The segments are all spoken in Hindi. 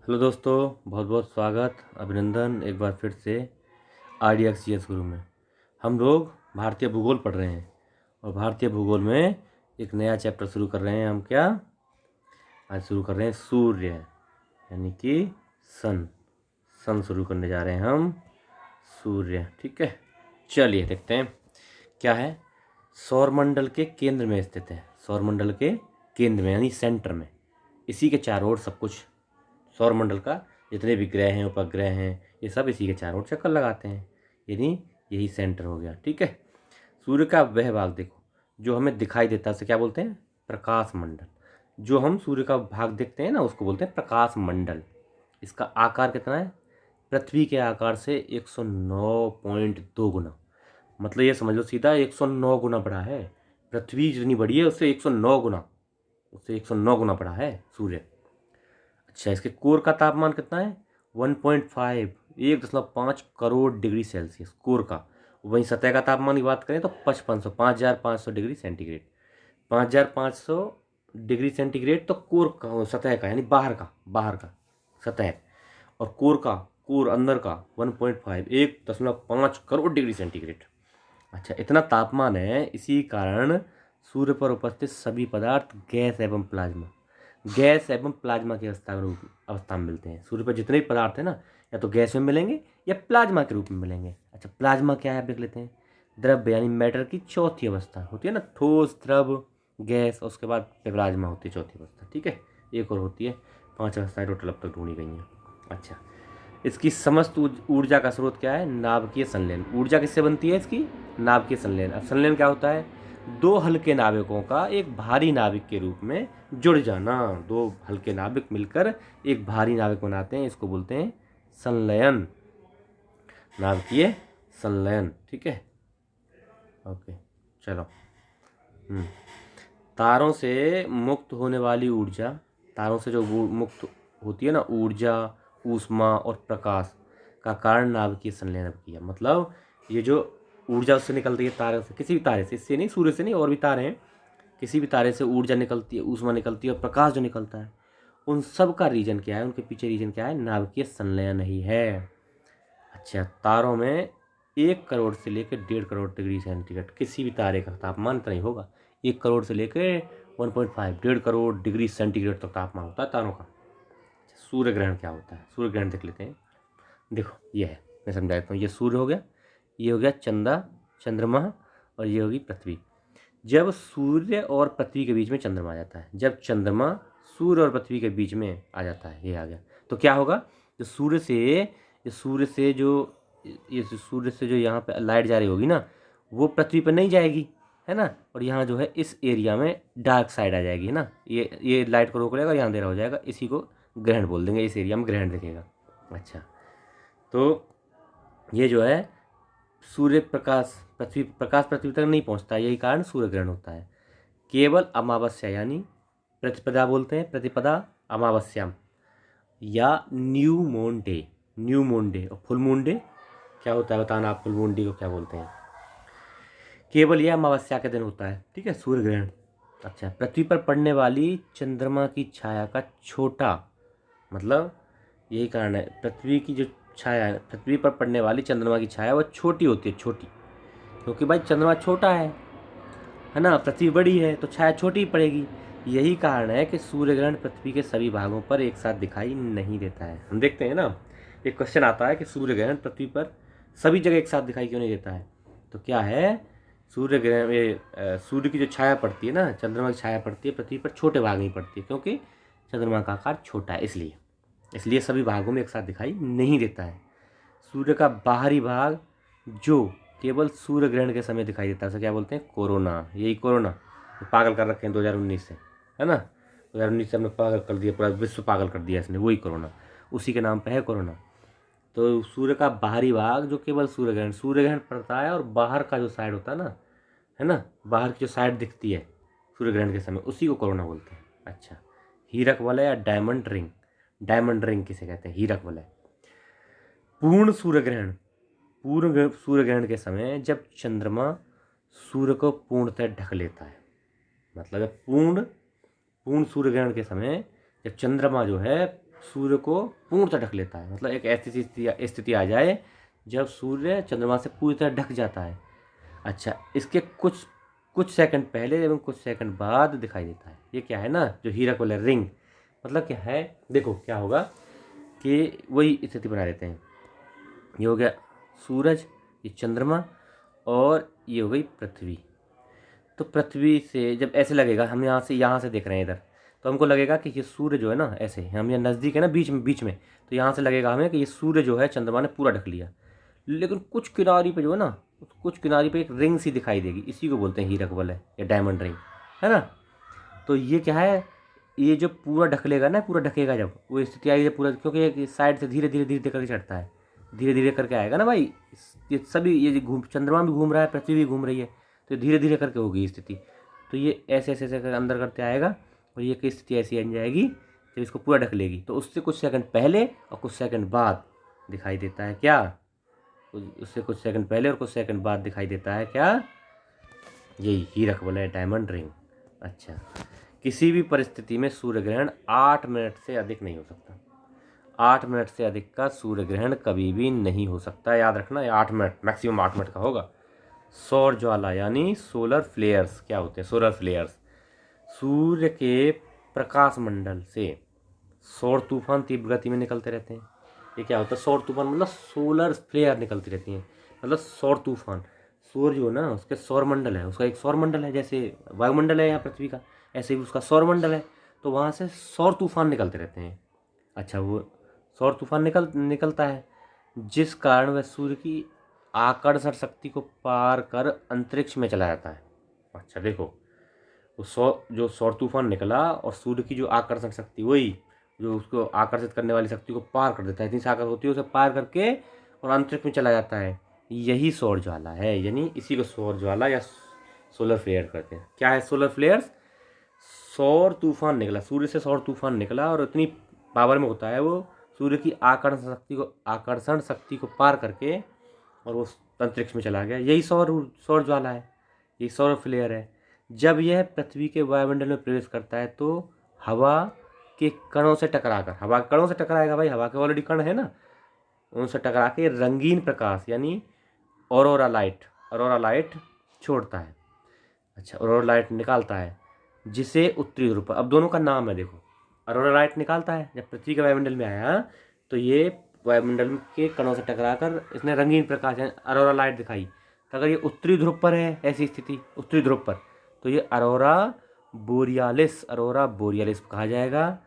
हेलो दोस्तों, बहुत बहुत स्वागत अभिनंदन एक बार फिर से RDX गुरु में। हम लोग भारतीय भूगोल पढ़ रहे हैं और भारतीय भूगोल में एक नया चैप्टर शुरू कर रहे हैं। हम क्या आज शुरू कर रहे हैं? सूर्य, यानी कि सन शुरू करने जा रहे हैं हम। सूर्य, ठीक है। चलिए देखते हैं क्या है। सौरमंडल के केंद्र में स्थित है। सौरमंडल के केंद्र में यानी सेंटर में, इसी के चारों ओर सब कुछ, सौरमंडल का जितने भी ग्रह हैं, उपग्रह हैं, ये सब इसी के चारों ओर चक्कर लगाते हैं, यानी यही सेंटर हो गया, ठीक है। सूर्य का वह भाग देखो जो हमें दिखाई देता है, उसे क्या बोलते हैं? प्रकाश मंडल। जो हम सूर्य का भाग देखते हैं ना, उसको बोलते हैं प्रकाश मंडल। इसका आकार कितना है? पृथ्वी के आकार से 109.2 गुना। मतलब ये समझ लो सीधा 109 गुना बड़ा है। पृथ्वी जितनी बड़ी है उससे 109 गुना, उससे 109 गुना बड़ा है सूर्य। अच्छा, इसके कोर का तापमान कितना है? 1.5, 1.5 करोड़ डिग्री सेल्सियस कोर का। वहीं सतह का तापमान की बात करें तो 5,500 डिग्री सेंटीग्रेड। 5,500 डिग्री सेंटीग्रेड तो कोर का, सतह का, यानी बाहर का सतह। और कोर अंदर का 1.5, 1.5 करोड़ डिग्री सेंटीग्रेड। अच्छा, इतना तापमान है, इसी कारण सूर्य पर उपस्थित सभी पदार्थ गैस एवं प्लाज्मा की अवस्था में मिलते हैं। सूर्य पर जितने भी पदार्थ हैं ना, या तो गैस में मिलेंगे या प्लाज्मा के रूप में मिलेंगे। अच्छा, प्लाज्मा क्या है देख लेते हैं। द्रव्य यानी मैटर की चौथी अवस्था होती है ना, ठोस, द्रव, गैस, और उसके बाद प्लाज्मा होती है चौथी अवस्था, ठीक है। एक और होती है, 5 अवस्थाएं टोटल अब तक ढूंढी गई हैं। अच्छा, इसकी समस्त ऊर्जा का स्रोत क्या है? नाभिकीय संलयन। ऊर्जा किससे बनती है इसकी? नाभिकीय संलयन। अब संलयन क्या होता है? दो हल्के नाभिकों का एक भारी नाभिक के रूप में जुड़ जाना। दो हल्के नाभिक मिलकर एक भारी नाभिक बनाते हैं, इसको बोलते हैं संलयन, नाभिकीय संलयन, ठीक है। ओके, चलो। तारों से मुक्त होने वाली ऊर्जा, तारों से जो मुक्त होती है ना ऊर्जा, ऊष्मा और प्रकाश का कारण नाभिकीय संलयन किया। मतलब ये जो ऊर्जा उससे निकलती है तारे से, किसी भी तारे से, इससे नहीं, सूर्य से नहीं, और भी तारे हैं, किसी भी तारे से ऊर्जा निकलती है, ऊष्मा निकलती है और प्रकाश जो निकलता है, उन सब का रीजन क्या है? उनके पीछे रीजन क्या है? नाभिकीय संलयन ही है। अच्छा, तारों में 1 करोड़ से लेकर 1.5 करोड़ डिग्री सेंटीग्रेड, किसी भी तारे का तापमान इतना ही होगा। 1 करोड़ से लेकर 1.5, 1.5 करोड़ डिग्री सेंटीग्रेड तक तापमान होता है तारों का। सूर्य ग्रहण क्या होता है? सूर्य ग्रहण देख लेते हैं। देखो, ये है, मैं समझा देता हूँ। ये सूर्य हो गया, ये हो गया चंद्रमा, और ये होगी पृथ्वी। जब सूर्य और पृथ्वी के बीच में चंद्रमा आ जाता है, जब चंद्रमा सूर्य और पृथ्वी के बीच में आ जाता है, ये आ गया, तो क्या होगा? जो सूर्य से सूर्य से जो यहाँ पे लाइट जा रही होगी ना, वो पृथ्वी पर नहीं जाएगी, है ना। और यहाँ जो है इस एरिया में डार्क साइड आ जाएगी, है ना। ये लाइट को रोक लेगा, यहाँ अंधेरा हो जाएगा, इसी को ग्रहण बोल देंगे, इस एरिया में ग्रहण दिखेगा। अच्छा, तो ये जो है सूर्य प्रकाश पृथ्वी तक नहीं पहुंचता, यही कारण सूर्य ग्रहण होता है। केवल अमावस्या यानी प्रतिपदा बोलते हैं, प्रतिपदा, अमावस्या या न्यू मून डे और फुल मून डे क्या होता है बताना आप? फुल मून डे को क्या बोलते हैं? केवल यह अमावस्या के दिन होता है, ठीक है, सूर्य ग्रहण। अच्छा, पृथ्वी पर पड़ने वाली चंद्रमा की छाया का छोटा, मतलब यही कारण है, पृथ्वी की जो छाया है, पृथ्वी पर पड़ने वाली चंद्रमा की छाया वो छोटी होती है, छोटी, क्योंकि भाई चंद्रमा छोटा है ना, पृथ्वी बड़ी है तो छाया छोटी ही पड़ेगी। यही कारण है कि सूर्य ग्रहण पृथ्वी के सभी भागों पर एक साथ दिखाई नहीं देता है। हम देखते हैं ना, एक क्वेश्चन आता है कि सूर्य ग्रहण पृथ्वी पर सभी जगह एक साथ दिखाई क्यों नहीं देता है? तो क्या है, सूर्य ग्रहण में सूर्य की जो छाया पड़ती है ना, चंद्रमा की छाया पड़ती है, पृथ्वी पर छोटे भाग में पड़ती है, क्योंकि चंद्रमा का आकार छोटा है, इसलिए सभी भागों में एक साथ दिखाई नहीं देता है। सूर्य का बाहरी भाग जो केवल सूर्य ग्रहण के समय दिखाई देता है, उसे क्या बोलते हैं? कोरोना। यही कोरोना पागल कर रखे हैं 2019 से, है ना। 2019 से हमने पागल कर दिया, पूरा विश्व पागल कर दिया इसने, वही कोरोना, उसी के नाम पे है कोरोना। तो सूर्य का बाहरी भाग जो केवल सूर्य ग्रहण पड़ता है, और बाहर का जो साइड होता है ना, बाहर की जो साइड दिखती है सूर्य ग्रहण के समय, उसी को कोरोना बोलते हैं। अच्छा, हीरक वलय या डायमंड रिंग किसे कहते हैं? हीरक वलय। पूर्ण सूर्य ग्रहण के समय जब चंद्रमा सूर्य को पूर्णतः ढक लेता है, मतलब पूर्ण सूर्य ग्रहण के समय जब चंद्रमा जो है सूर्य को पूर्णतः ढक लेता है। मतलब एक ऐसी स्थिति आ जाए जब सूर्य चंद्रमा से पूरी तरह ढक जाता है। अच्छा, इसके कुछ कुछ सेकंड पहले एवं कुछ सेकंड बाद दिखाई देता है। ये क्या है ना, जो हीरा वाला रिंग, मतलब क्या है, देखो क्या होगा कि वही स्थिति बना देते हैं। ये हो गया सूरज, ये चंद्रमा, और ये हो गई पृथ्वी। तो पृथ्वी से जब ऐसे लगेगा, हम यहाँ से देख रहे हैं इधर, तो हमको लगेगा कि ये सूर्य जो है ना, ऐसे हम यहाँ नज़दीक है ना, बीच में, तो यहाँ से लगेगा हमें कि ये सूर्य जो है चंद्रमा ने पूरा ढक लिया। लेकिन कुछ किनारी पे जो है ना, कुछ किनारी पे एक रिंग सी दिखाई देगी, इसी को बोलते हैं हीरक वलय या डायमंड रिंग, है ना। तो ये क्या है, ये जो पूरा ढक लेगा ना, पूरा ढकेगा जब वो स्थिति आएगी जब पूरा, क्योंकि ये साइड से धीरे धीरे धीरे करके चढ़ता है, धीरे धीरे करके आएगा ना भाई। ये सभी, ये घूम, चंद्रमा भी घूम रहा है, पृथ्वी भी घूम रही है, तो धीरे धीरे करके होगी स्थिति। तो ये ऐसे ऐसे ऐसे करके अंदर करते आएगा, और ये की स्थिति ऐसी बन जाएगी जब इसको पूरा ढक लेगी। तो उससे कुछ सेकंड पहले और कुछ सेकंड बाद दिखाई देता है क्या, उससे कुछ सेकंड पहले और कुछ सेकंड बाद दिखाई देता है क्या, यही हीरक वलय डायमंड रिंग। अच्छा, किसी भी परिस्थिति में सूर्य ग्रहण 8 मिनट से अधिक नहीं हो सकता। 8 मिनट से अधिक का सूर्य ग्रहण कभी भी नहीं हो सकता, याद रखना। 8 मिनट, मैक्सिमम 8 मिनट का होगा। सौर ज्वाला यानी सोलर फ्लेयर्स क्या होते हैं, सोलर फ्लेयर्स, सूर्य के प्रकाश मंडल से सौर तूफान तीव्र गति में निकलते रहते हैं। ये क्या होता है, सौर तूफान मतलब सोलर फ्लेयर निकलती रहती हैं, मतलब सौर तूफान। सूर्य जो है ना, उसके सौर मंडल है, उसका एक सौर मंडल है, जैसे वायुमंडल है यहाँ पृथ्वी का, ऐसे ही उसका सौर मंडल है। तो वहाँ से सौर तूफान निकलते रहते हैं। अच्छा, वो सौर तूफान निकलता है, जिस कारण वह सूर्य की आकर्षण शक्ति को पार कर अंतरिक्ष में चला जाता है। अच्छा देखो, वो जो सौर तूफान निकला और सूर्य की जो आकर्षण शक्ति, वही जो उसको आकर्षित करने वाली शक्ति को पार कर देता है, इतनी ताकत होती है, उसे पार करके और अंतरिक्ष में चला जाता है। यही सौर ज्वाला है, यानी इसी को सौर ज्वाला या सोलर फ्लेयर कहते हैं। क्या है सोलर फ्लेयर्स, सौर तूफान निकला, सूर्य से सौर तूफान निकला और इतनी पावर में होता है वो, सूर्य की आकर्षण शक्ति को पार करके और वो अंतरिक्ष में चला गया। यही सौर ज्वाला है, यही सौर फ्लेयर है। जब यह पृथ्वी के वायुमंडल में प्रवेश करता है तो हवा के कणों से टकराकर, हवा के कणों से टकराएगा भाई, हवा के ऑलरेडी कण है ना, उनसे टकरा के रंगीन प्रकाश यानी ऑरोरा लाइट छोड़ता है। अच्छा, ऑरोरा लाइट निकालता है, जिसे उत्तरी ध्रुव पर, अब दोनों का नाम है देखो, ऑरोरा लाइट निकालता है जब पृथ्वी के वायुमंडल में आया, तो ये वायुमंडल के कणों से टकराकर इसने रंगीन प्रकाश ऑरोरा लाइट दिखाई। तो अगर ये उत्तरी ध्रुव पर है, ऐसी स्थिति उत्तरी ध्रुव पर, तो ये ऑरोरा बोरियालिस कहा जाएगा।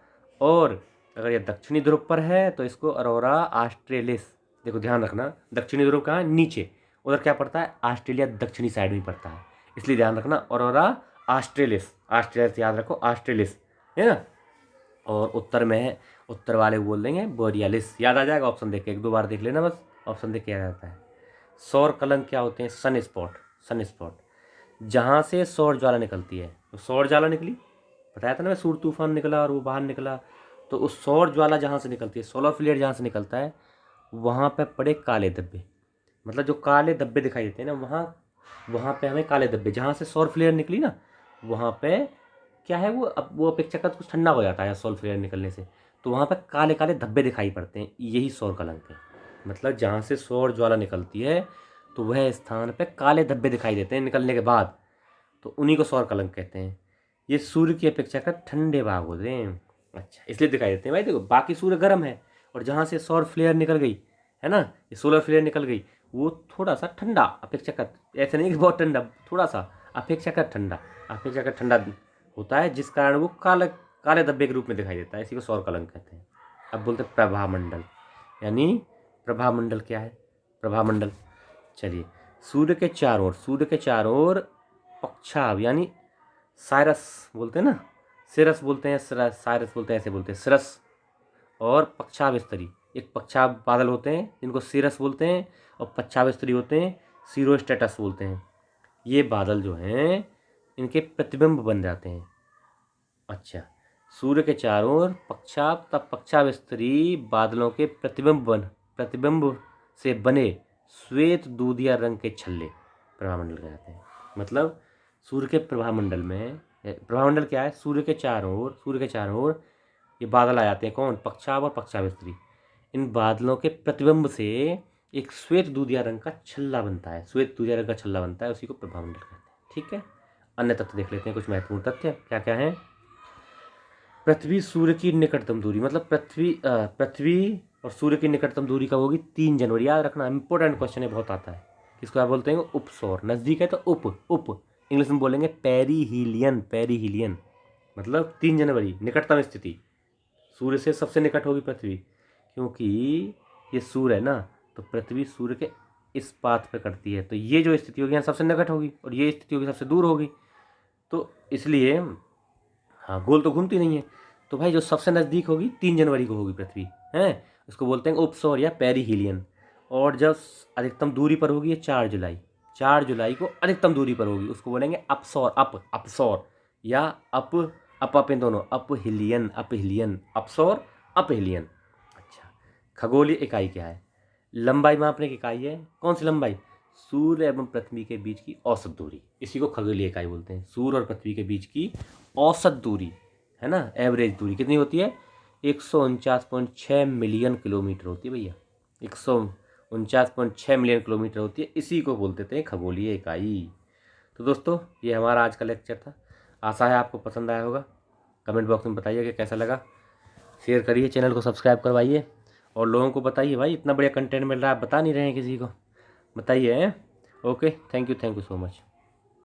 और अगर ये दक्षिणी ध्रुव पर है तो इसको ऑरोरा ऑस्ट्रेलिस। देखो ध्यान रखना, दक्षिणी ध्रुव कहाँ है, नीचे, उधर क्या पड़ता है, ऑस्ट्रेलिया दक्षिणी साइड में पड़ता है, इसलिए ध्यान रखना ऑरोरा ऑस्ट्रेलिस याद रखो, ऑस्ट्रेलिस है ना। और उत्तर में है, उत्तर वाले बोल देंगे बोरियालिस, याद आ जाएगा। ऑप्शन देख के 1-2 बार देख लेना, बस ऑप्शन देख के याद आता है। सौर कलंक क्या होते हैं, सन स्पॉट, जहाँ से सौर ज्वाला निकलती है। तो सौर ज्वाला निकली, बताया था ना मैं, सूर्य तूफान निकला और वो बाहर निकला, तो उस सौर ज्वाला जहाँ से निकलती है, सोलर फ्लेयर जहाँ से निकलता है, वहाँ पे पड़े काले धब्बे, मतलब जो काले धब्बे दिखाई देते हैं ना, वहाँ पे हमें काले धब्बे, जहाँ से सौर फ्लेयर निकली ना, वहाँ पे क्या है, वो अब वो अपेक्षाकृत कुछ ठंडा हो जाता है सौर फ्लेयर निकलने से, तो वहाँ पे काले काले धब्बे दिखाई पड़ते हैं, यही सौर कलंक है। मतलब जहाँ से सौर ज्वाला निकलती है तो वह स्थान पे काले धब्बे दिखाई देते हैं निकलने के बाद, तो उन्हीं को सौर कलंक कहते हैं। ये सूर्य की अपेक्षाकृत ठंडे भाग होते हैं। अच्छा, इसलिए दिखाई देते हैं भाई। देखो, बाकी सूर्य गर्म है, और जहाँ से सौर फ्लेयर निकल गई है ना, ये सोलर फ्लेयर निकल गई, वो थोड़ा सा ठंडा अपेक्षाकृत, ऐसा नहीं कि बहुत ठंडा, थोड़ा सा अपेक्षाकृत ठंडा होता है, जिस कारण वो काले काले धब्बे के रूप में दिखाई देता है, इसी को सौर कलंक कहते हैं। अब बोलते हैं प्रभामंडल, यानी प्रभामंडल क्या है, प्रभामंडल, चलिए, सूर्य के चारों ओर पक्षाभ यानी साइरस बोलते हैं ना, सिरस बोलते हैं, साइरस बोलते हैं, ऐसे बोलते हैं सिरस, और पक्षाभ स्तरी, एक पक्षाभ बादल होते हैं जिनको सिरस बोलते हैं, और पक्षाभ स्तरी होते हैं, सीरोस्टेटस बोलते हैं। ये बादल जो हैं इनके प्रतिबिंब बन जाते हैं। अच्छा, सूर्य के चारों ओर पक्षाभ, तब पक्षाभ स्तरी बादलों के प्रतिबिंब से बने श्वेत दूधिया रंग के छल्ले प्रभामंडल कहलाते हैं। मतलब सूर्य के प्रभामंडल में, प्रभामंडल क्या है, सूर्य के चारों ओर ये बादल आ जाते हैं, कौन, पक्षाव और पक्षावस्त्री। इन बादलों के प्रतिबिंब से एक श्वेत दूधिया रंग का छल्ला बनता है, श्वेत दूधिया रंग का छल्ला बनता है, उसी को प्रभामंडल कहते हैं। ठीक है, अन्य तथ्य देख लेते हैं, कुछ महत्वपूर्ण तथ्य क्या क्या है। पृथ्वी सूर्य की निकटतम दूरी, मतलब पृथ्वी और सूर्य की निकटतम दूरी कब होगी, 3 जनवरी। याद रखना, इंपॉर्टेंट क्वेश्चन है, बहुत आता है। किसको आप बोलते हैं, उपसौर। नज़दीक है तो उप इंग्लिश में बोलेंगे पेरीहीलियन, पेरीहीलियन मतलब 3 जनवरी निकटतम स्थिति, सूर्य से सबसे निकट होगी पृथ्वी, क्योंकि ये सूर्य है ना, तो पृथ्वी सूर्य के इस पाथ पे करती है, तो ये जो स्थिति होगी यहाँ सबसे निकट होगी, और ये स्थिति होगी सबसे दूर होगी, तो इसलिए हाँ, गोल तो घूमती नहीं है, तो भाई जो सबसे नज़दीक होगी 3 जनवरी को होगी पृथ्वी, है, उसको बोलते हैं उपसौर या पेरीहीलियन। और जब अधिकतम दूरी पर होगी ये 4 जुलाई, 4 जुलाई को अधिकतम दूरी पर होगी, उसको बोलेंगे अपसौर, अपसौर या अप इन दोनों, अपहिलियन, अपहिलियन, अपसौर, अपहिलियन। अच्छा, खगोलीय इकाई क्या है, लंबाई मापने की इकाई है, कौन सी लंबाई, सूर्य एवं पृथ्वी के बीच की औसत दूरी, इसी को खगोलीय इकाई बोलते हैं। सूर्य और पृथ्वी के बीच की औसत दूरी, है ना, एवरेज दूरी कितनी होती है, 149.6 मिलियन किलोमीटर होती है भैया, 149.6 मिलियन किलोमीटर होती है, इसी को बोलते थे खगोलीय इकाई। तो दोस्तों, ये हमारा आज का लेक्चर था, आशा है आपको पसंद आया होगा। कमेंट बॉक्स में बताइए कि कैसा लगा, शेयर करिए, चैनल को सब्सक्राइब करवाइए, और लोगों को बताइए, भाई इतना बढ़िया कंटेंट मिल रहा है, आप बता नहीं रहे हैं किसी को, बताइए। Okay, thank you so much.